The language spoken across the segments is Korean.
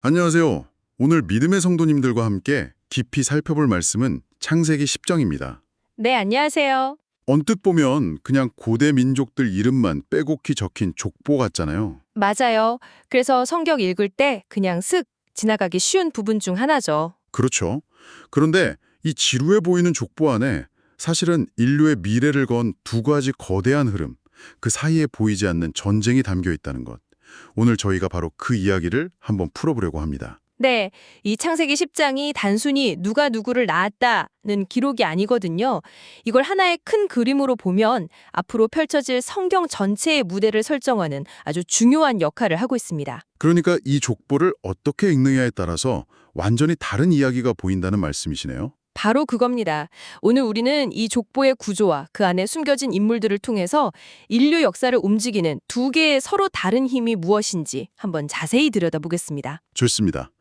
안녕하세요. 오늘 믿음의 성도님들과 함께 깊이 살펴볼 말씀은 창세기 10장입니다. 네, 안녕하세요. 언뜻 보면 그냥 고대 민족들 이름만 빼곡히 적힌 족보 같잖아요. 맞아요. 그래서 성경 읽을 때 그냥 쓱 지나가기 쉬운 부분 중 하나죠. 그렇죠. 그런데 이 지루해 보이는 족보 안에 사실은 인류의 미래를 건 두 가지 거대한 흐름, 그 사이에 보이지 않는 전쟁이 담겨 있다는 것. 오늘 저희가 바로 그 이야기를 한번 풀어보려고 합니다. 네, 이 창세기 10장이 단순히 누가 누구를 낳았다는 기록이 아니거든요. 이걸 하나의 큰 그림으로 보면 앞으로 펼쳐질 성경 전체의 무대를 설정하는 아주 중요한 역할을 하고 있습니다. 그러니까 이 족보를 어떻게 읽느냐에 따라서 완전히 다른 이야기가 보인다는 말씀이시네요. 바로 그겁니다. 오늘 우리는 이 족보의 구조와 그 안에 숨겨진 인물들을 통해서 인류 역사를 움직이는 두 개의 서로 다른 힘이 무엇인지 한번 자세히 들여다보겠습니다. 좋습니다.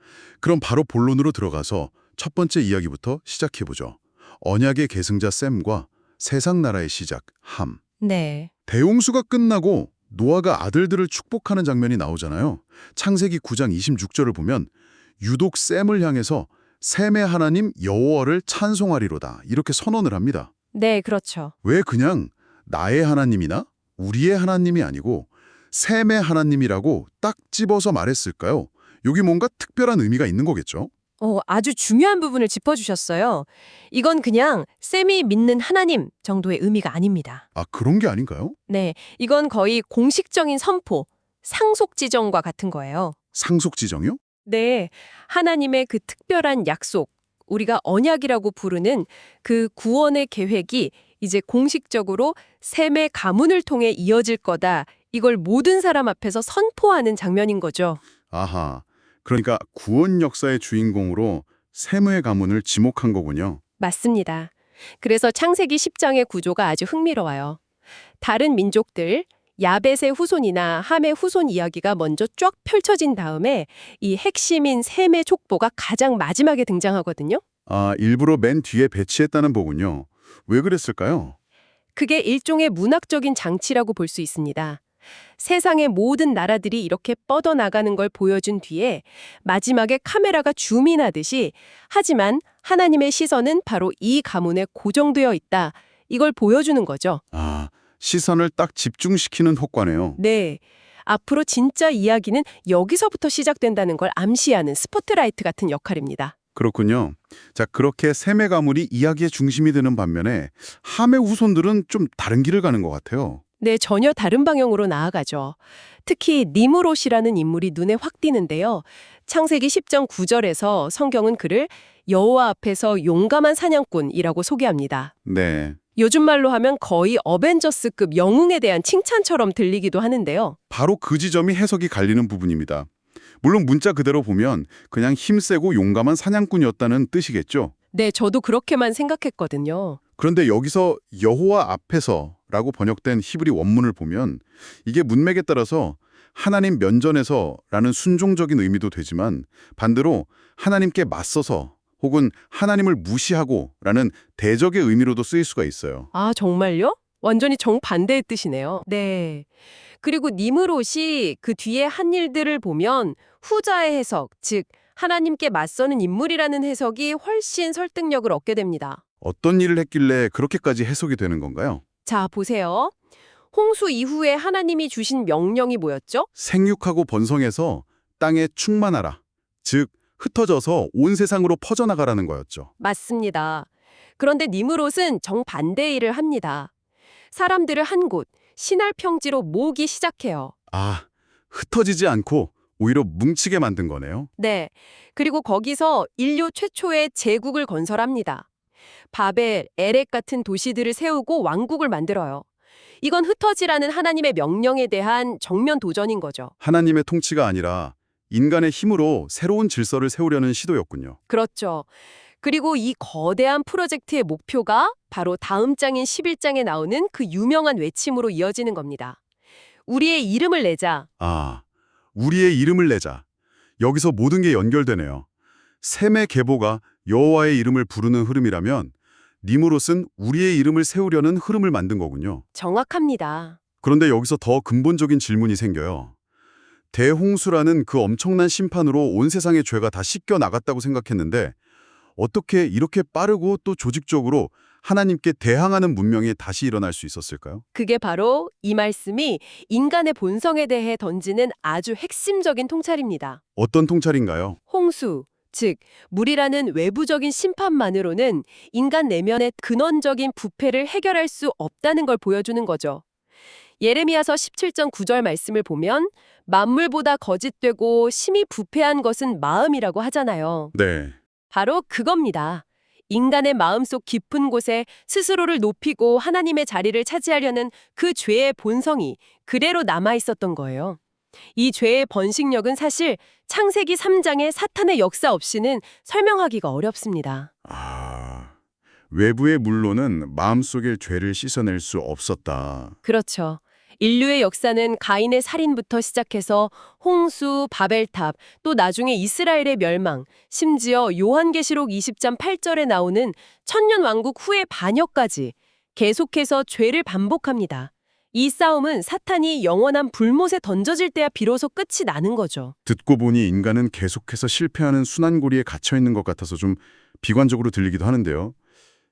그럼 바로 본론으로 들어가서 첫 번째 이야기부터 시작해보죠. 언약의 계승자 셈과 세상 나라의 시작, 함. 네. 대홍수가 끝나고 노아가 아들들을 축복하는 장면이 나오잖아요. 창세기 9장 26절을 보면 유독 셈을 향해서 셈의 하나님 여호와를 찬송하리로다 이렇게 선언을 합니다. 네, 그렇죠. 왜 그냥 나의 하나님이나 우리의 하나님이 아니고 셈의 하나님이라고 딱 집어서 말했을까요? 여기 뭔가 특별한 의미가 있는 거겠죠? 아주 중요한 부분을 짚어주셨어요. 이건 그냥 쌤이 믿는 하나님 정도의 의미가 아닙니다. 아, 그런 게 아닌가요? 네, 이건 거의 공식적인 선포, 상속지정과 같은 거예요. 상속지정이요? 네, 하나님의 그 특별한 약속, 우리가 언약이라고 부르는 그 구원의 계획이 이제 공식적으로 셈의 가문을 통해 이어질 거다. 이걸 모든 사람 앞에서 선포하는 장면인 거죠. 아하, 그러니까 구원 역사의 주인공으로 셈의 가문을 지목한 거군요. 맞습니다. 그래서 창세기 10장의 구조가 아주 흥미로워요. 다른 민족들, 야벳의 후손이나 함의 후손 이야기가 먼저 쫙 펼쳐진 다음에 이 핵심인 셈의 족보가 가장 마지막에 등장하거든요. 아, 일부러 맨 뒤에 배치했다는 거군요. 왜 그랬을까요? 그게 일종의 문학적인 장치라고 볼 수 있습니다. 세상의 모든 나라들이 이렇게 뻗어나가는 걸 보여준 뒤에 마지막에 카메라가 줌인하듯이 하지만 하나님의 시선은 바로 이 가문에 고정되어 있다. 이걸 보여주는 거죠. 아, 시선을 딱 집중시키는 효과네요. 네. 앞으로 진짜 이야기는 여기서부터 시작된다는 걸 암시하는 스포트라이트 같은 역할입니다. 그렇군요. 자, 그렇게 셈의 가문이 이야기의 중심이 되는 반면에 함의 후손들은 좀 다른 길을 가는 것 같아요. 네, 전혀 다른 방향으로 나아가죠. 특히 니므롯이라는 인물이 눈에 확 띄는데요. 창세기 10장 9절에서 성경은 그를 여호와 앞에서 용감한 사냥꾼이라고 소개합니다. 네. 요즘 말로 하면 거의 어벤져스급 영웅에 대한 칭찬처럼 들리기도 하는데요. 바로 그 지점이 해석이 갈리는 부분입니다. 물론 문자 그대로 보면 그냥 힘세고 용감한 사냥꾼이었다는 뜻이겠죠. 네, 저도 그렇게만 생각했거든요. 그런데 여기서 여호와 앞에서라고 번역된 히브리 원문을 보면 이게 문맥에 따라서 하나님 면전에서라는 순종적인 의미도 되지만 반대로 하나님께 맞서서 혹은 하나님을 무시하고라는 대적의 의미로도 쓰일 수가 있어요. 아, 정말요? 완전히 정반대의 뜻이네요. 네. 그리고 니므롯이 그 뒤에 한 일들을 보면 후자의 해석, 즉 하나님께 맞서는 인물이라는 해석이 훨씬 설득력을 얻게 됩니다. 어떤 일을 했길래 그렇게까지 해석이 되는 건가요? 자, 보세요. 홍수 이후에 하나님이 주신 명령이 뭐였죠? 생육하고 번성해서 땅에 충만하라. 즉 흩어져서 온 세상으로 퍼져나가라는 거였죠. 맞습니다. 그런데 니므롯은 정반대의 일을 합니다. 사람들을 한 곳, 신할 평지로 모으기 시작해요. 아, 흩어지지 않고 오히려 뭉치게 만든 거네요. 네. 그리고 거기서 인류 최초의 제국을 건설합니다. 바벨, 에렉 같은 도시들을 세우고 왕국을 만들어요. 이건 흩어지라는 하나님의 명령에 대한 정면 도전인 거죠. 하나님의 통치가 아니라 인간의 힘으로 새로운 질서를 세우려는 시도였군요. 그렇죠. 그리고 이 거대한 프로젝트의 목표가 바로 다음 장인 11장에 나오는 그 유명한 외침으로 이어지는 겁니다. 우리의 이름을 내자. 아, 우리의 이름을 내자. 여기서 모든 게 연결되네요. 셈의 계보가 여호와의 이름을 부르는 흐름이라면 니므롯은 우리의 이름을 세우려는 흐름을 만든 거군요. 정확합니다. 그런데 여기서 더 근본적인 질문이 생겨요. 대홍수라는 그 엄청난 심판으로 온 세상의 죄가 다 씻겨 나갔다고 생각했는데 어떻게 이렇게 빠르고 또 조직적으로 하나님께 대항하는 문명이 다시 일어날 수 있었을까요? 그게 바로 이 말씀이 인간의 본성에 대해 던지는 아주 핵심적인 통찰입니다. 어떤 통찰인가요? 홍수, 즉 물이라는 외부적인 심판만으로는 인간 내면의 근원적인 부패를 해결할 수 없다는 걸 보여주는 거죠. 예레미야서 17장 9절 말씀을 보면 만물보다 거짓되고 심히 부패한 것은 마음이라고 하잖아요. 네. 바로 그겁니다. 인간의 마음속 깊은 곳에 스스로를 높이고 하나님의 자리를 차지하려는 그 죄의 본성이 그대로 남아 있었던 거예요. 이 죄의 번식력은 사실 창세기 3장의 사탄의 역사 없이는 설명하기가 어렵습니다. 외부의 물로는 마음속의 죄를 씻어낼 수 없었다. 그렇죠. 인류의 역사는 가인의 살인부터 시작해서 홍수, 바벨탑, 또 나중에 이스라엘의 멸망, 심지어 요한계시록 20장 8절에 나오는 천년왕국 후의 반역까지 계속해서 죄를 반복합니다. 이 싸움은 사탄이 영원한 불못에 던져질 때야 비로소 끝이 나는 거죠. 듣고 보니 인간은 계속해서 실패하는 순환고리에 갇혀 있는 것 같아서 좀 비관적으로 들리기도 하는데요.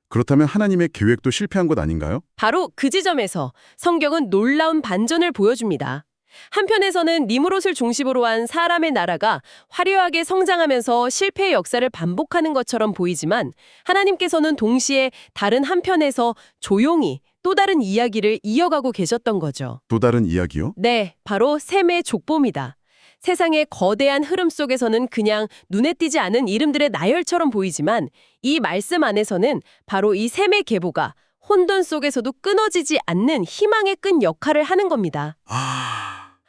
그렇다면 하나님의 계획도 실패한 것 아닌가요? 바로 그 지점에서 성경은 놀라운 반전을 보여줍니다. 한편에서는 니무롯을 중심으로 한 사람의 나라가 화려하게 성장하면서 실패의 역사를 반복하는 것처럼 보이지만 하나님께서는 동시에 다른 한편에서 조용히 또 다른 이야기를 이어가고 계셨던 거죠. 또 다른 이야기요? 네, 바로 셈의 족보입니다. 세상의 거대한 흐름 속에서는 그냥 눈에 띄지 않은 이름들의 나열처럼 보이지만 이 말씀 안에서는 바로 이 셈의 계보가 혼돈 속에서도 끊어지지 않는 희망의 끈 역할을 하는 겁니다.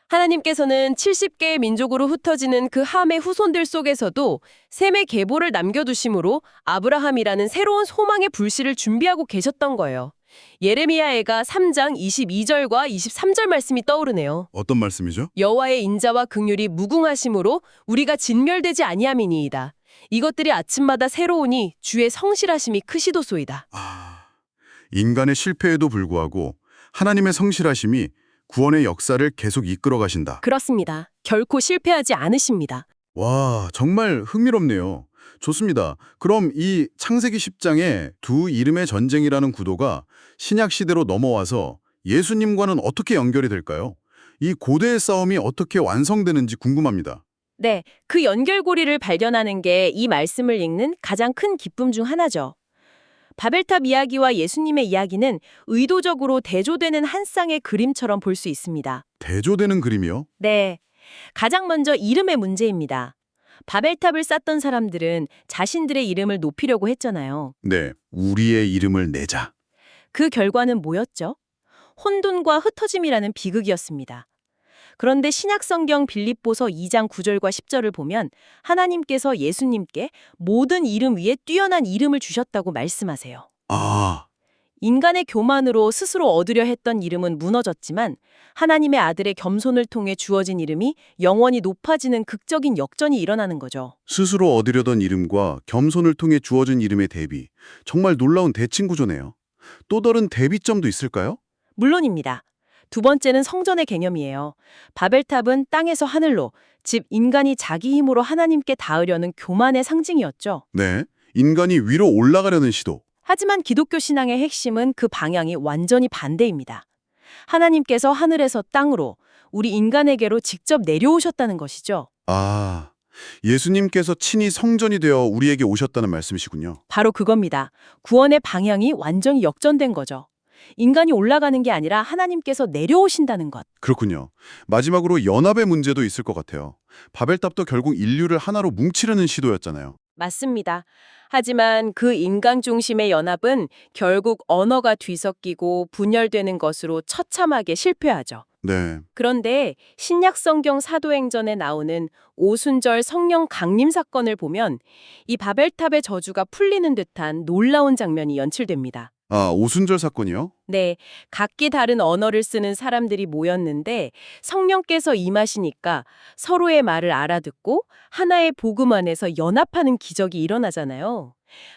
하나님께서는 70개의 민족으로 흩어지는 그 함의 후손들 속에서도 셈의 계보를 남겨두심으로 아브라함이라는 새로운 소망의 불씨를 준비하고 계셨던 거예요. 예레미야애가 3장 22절과 23절 말씀이 떠오르네요. 어떤 말씀이죠? 여호와의 인자와 긍휼이 무궁하심으로 우리가 진멸되지 아니함이니이다. 이것들이 아침마다 새로우니 주의 성실하심이 크시도소이다. 인간의 실패에도 불구하고 하나님의 성실하심이 구원의 역사를 계속 이끌어 가신다. 그렇습니다. 결코 실패하지 않으십니다. 와, 정말 흥미롭네요. 좋습니다. 그럼 이 창세기 10장의 두 이름의 전쟁이라는 구도가 신약 시대로 넘어와서 예수님과는 어떻게 연결이 될까요? 이 고대의 싸움이 어떻게 완성되는지 궁금합니다. 네, 그 연결고리를 발견하는 게 이 말씀을 읽는 가장 큰 기쁨 중 하나죠. 바벨탑 이야기와 예수님의 이야기는 의도적으로 대조되는 한 쌍의 그림처럼 볼 수 있습니다. 대조되는 그림이요? 네, 가장 먼저 이름의 문제입니다. 바벨탑을 쌓던 사람들은 자신들의 이름을 높이려고 했잖아요. 네, 우리의 이름을 내자. 그 결과는 뭐였죠? 혼돈과 흩어짐이라는 비극이었습니다. 그런데 신약성경 빌립보서 2장 9절과 10절을 보면 하나님께서 예수님께 모든 이름 위에 뛰어난 이름을 주셨다고 말씀하세요. 인간의 교만으로 스스로 얻으려 했던 이름은 무너졌지만 하나님의 아들의 겸손을 통해 주어진 이름이 영원히 높아지는 극적인 역전이 일어나는 거죠. 스스로 얻으려던 이름과 겸손을 통해 주어진 이름의 대비. 정말 놀라운 대칭 구조네요. 또 다른 대비점도 있을까요? 물론입니다. 두 번째는 성전의 개념이에요. 바벨탑은 땅에서 하늘로, 즉 인간이 자기 힘으로 하나님께 닿으려는 교만의 상징이었죠. 네, 인간이 위로 올라가려는 시도. 하지만 기독교 신앙의 핵심은 그 방향이 완전히 반대입니다. 하나님께서 하늘에서 땅으로, 우리 인간에게로 직접 내려오셨다는 것이죠. 예수님께서 친히 성전이 되어 우리에게 오셨다는 말씀이시군요. 바로 그겁니다. 구원의 방향이 완전히 역전된 거죠. 인간이 올라가는 게 아니라 하나님께서 내려오신다는 것. 그렇군요. 마지막으로 연합의 문제도 있을 것 같아요. 바벨탑도 결국 인류를 하나로 뭉치려는 시도였잖아요. 맞습니다. 하지만 그 인간 중심의 연합은 결국 언어가 뒤섞이고 분열되는 것으로 처참하게 실패하죠. 네. 그런데 신약 성경 사도행전에 나오는 오순절 성령 강림 사건을 보면 이 바벨탑의 저주가 풀리는 듯한 놀라운 장면이 연출됩니다. 오순절 사건이요? 네, 각기 다른 언어를 쓰는 사람들이 모였는데 성령께서 임하시니까 서로의 말을 알아듣고 하나의 복음 안에서 연합하는 기적이 일어나잖아요.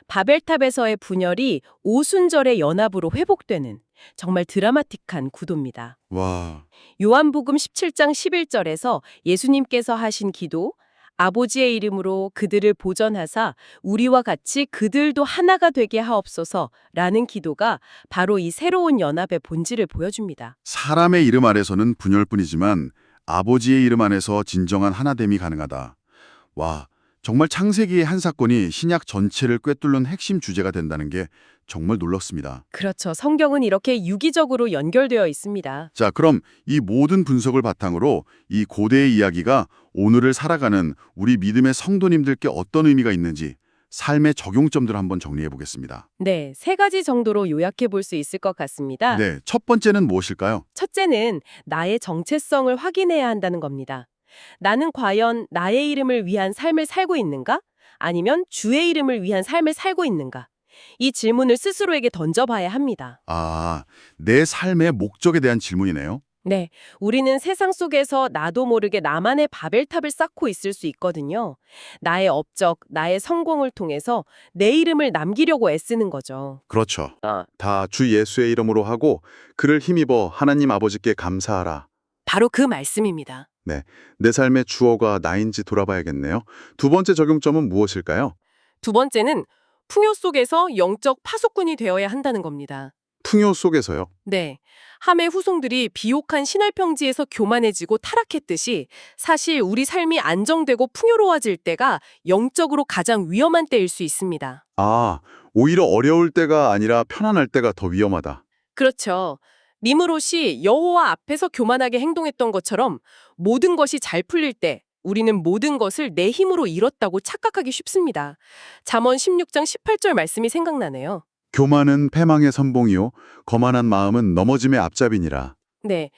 바벨탑에서의 분열이 오순절의 연합으로 회복되는, 정말 드라마틱한 구도입니다. 와, 요한복음 17장 11절에서 예수님께서 하신 기도, 아버지의 이름으로 그들을 보전하사 우리와 같이 그들도 하나가 되게 하옵소서라는 기도가 바로 이 새로운 연합의 본질을 보여줍니다. 사람의 이름 아래서는 분열뿐이지만 아버지의 이름 안에서 진정한 하나됨이 가능하다. 와, 정말 창세기의 한 사건이 신약 전체를 꿰뚫는 핵심 주제가 된다는 게 정말 놀랍습니다. 그렇죠. 성경은 이렇게 유기적으로 연결되어 있습니다. 자, 그럼 이 모든 분석을 바탕으로 이 고대의 이야기가 오늘을 살아가는 우리 믿음의 성도님들께 어떤 의미가 있는지 삶의 적용점들을 한번 정리해 보겠습니다. 네, 세 가지 정도로 요약해 볼 수 있을 것 같습니다. 네, 첫 번째는 무엇일까요? 첫째는 나의 정체성을 확인해야 한다는 겁니다. 나는 과연 나의 이름을 위한 삶을 살고 있는가? 아니면 주의 이름을 위한 삶을 살고 있는가? 이 질문을 스스로에게 던져봐야 합니다. 아, 내 삶의 목적에 대한 질문이네요. 네, 우리는 세상 속에서 나도 모르게 나만의 바벨탑을 쌓고 있을 수 있거든요. 나의 업적, 나의 성공을 통해서 내 이름을 남기려고 애쓰는 거죠. 그렇죠. 다 주 예수의 이름으로 하고 그를 힘입어 하나님 아버지께 감사하라. 바로 그 말씀입니다. 내 삶의 주어가 나인지 돌아봐야겠네요. 두 번째 적용점은 무엇일까요? 두 번째는 풍요 속에서 영적 파수꾼이 되어야 한다는 겁니다. 풍요 속에서요. 네. 함의 후손들이 비옥한 신할평지에서 교만해지고 타락했듯이 사실 우리 삶이 안정되고 풍요로워질 때가 영적으로 가장 위험한 때일 수 있습니다. 아, 오히려 어려울 때가 아니라 편안할 때가 더 위험하다. 그렇죠. 니므롯이 여호와 앞에서 교만하게 행동했던 것처럼 모든 것이 잘 풀릴 때 우리는 모든 것을 내 힘으로 이뤘다고 착각하기 쉽습니다. 잠언 16장 18절 말씀이 생각나네요. 교만은 패망의 선봉이요 거만한 마음은 넘어짐의 앞잡이니라. 네.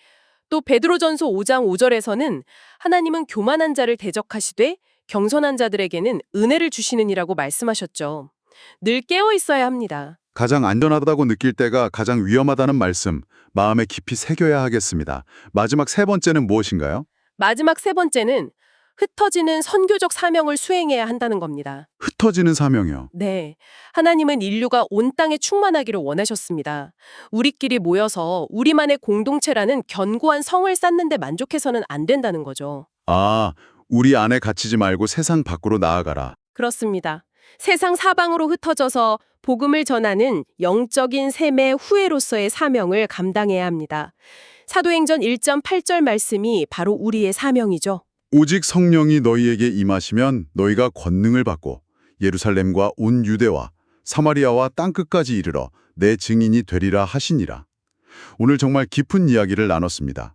또 베드로전서 5장 5절에서는 하나님은 교만한 자를 대적하시되 경선한 자들에게는 은혜를 주시느니라고 말씀하셨죠. 늘 깨어 있어야 합니다. 가장 안전하다고 느낄 때가 가장 위험하다는 말씀, 마음에 깊이 새겨야 하겠습니다. 마지막 세 번째는 무엇인가요? 마지막 세 번째는 흩어지는 선교적 사명을 수행해야 한다는 겁니다. 흩어지는 사명이요. 네. 하나님은 인류가 온 땅에 충만하기를 원하셨습니다. 우리끼리 모여서 우리만의 공동체라는 견고한 성을 쌓는 데 만족해서는 안 된다는 거죠. 아, 우리 안에 갇히지 말고 세상 밖으로 나아가라. 그렇습니다. 세상 사방으로 흩어져서 복음을 전하는 영적인 셈의 후예로서의 사명을 감당해야 합니다. 사도행전 1장 8절 말씀이 바로 우리의 사명이죠. 오직 성령이 너희에게 임하시면 너희가 권능을 받고 예루살렘과 온 유대와 사마리아와 땅끝까지 이르러 내 증인이 되리라 하시니라. 오늘 정말 깊은 이야기를 나눴습니다.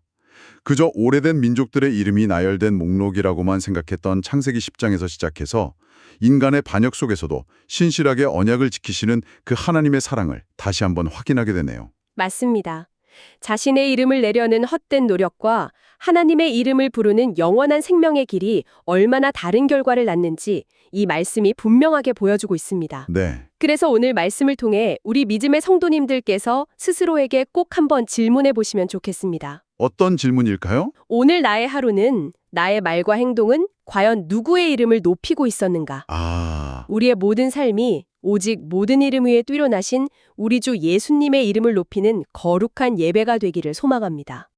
그저 오래된 민족들의 이름이 나열된 목록이라고만 생각했던 창세기 10장에서 시작해서 인간의 반역 속에서도 신실하게 언약을 지키시는 그 하나님의 사랑을 다시 한번 확인하게 되네요. 맞습니다. 자신의 이름을 내려는 헛된 노력과 하나님의 이름을 부르는 영원한 생명의 길이 얼마나 다른 결과를 낳는지 이 말씀이 분명하게 보여주고 있습니다. 네. 그래서 오늘 말씀을 통해 우리 믿음의 성도님들께서 스스로에게 꼭 한번 질문해 보시면 좋겠습니다. 어떤 질문일까요? 오늘 나의 하루는, 나의 말과 행동은 과연 누구의 이름을 높이고 있었는가? 우리의 모든 삶이 오직 모든 이름 위에 뛰어나신 우리 주 예수님의 이름을 높이는 거룩한 예배가 되기를 소망합니다.